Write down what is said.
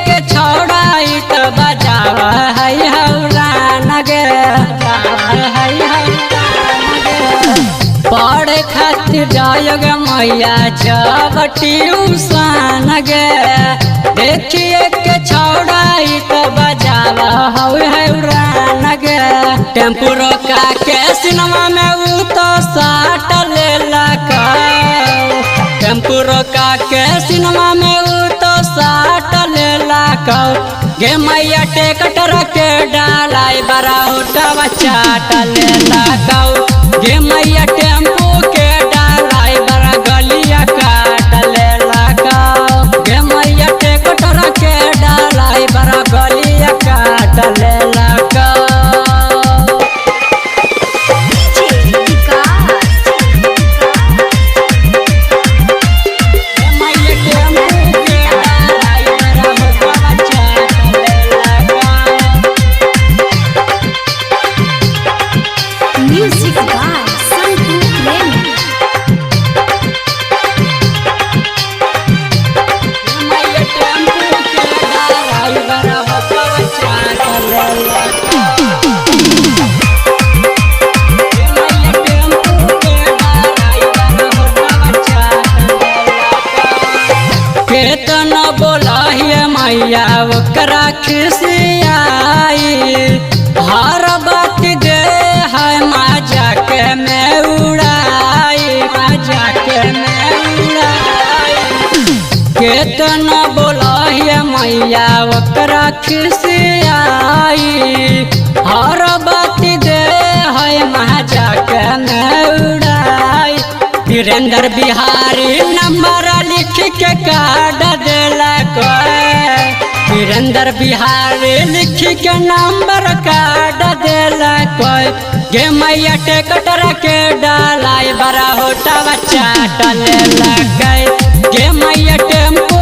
के छोड़ाई तो बजावा है हौरान गे पढ़े खातिर जाय गे मैया जब ट्यूशन गे देखिए के छोड़ाई तो बजावा हौरान गे टेम्पू रोका के सिनेमा में उ तो साट लेला टेम्पू रोका के सिनेमा में उ तो साट लेला गे मैया टेकटर के डालाई बड़ा होटवा चाट लेला गे मैया टेम्पू के डालाई बड़ा गलिया काट लेला गे मैया टेकटर के डालाई बड़ा गलिया काट लेला केतन बोलाहिए मैया ओकरा खिसियाई हर बात दे है मजा के में उड़ाई केतन बोलाहिए मैया ओकरा खिसियाई हर बात दे है मजा के में उड़ाई वीरेंद्र बिहारी नंबर लिख के काट देला वीरेंद्र बिहारी लिख के नंबर काट देला गे मैया टेकटर के डालाई बड़ा होटवा चाट लेला गे मैया टेम्पू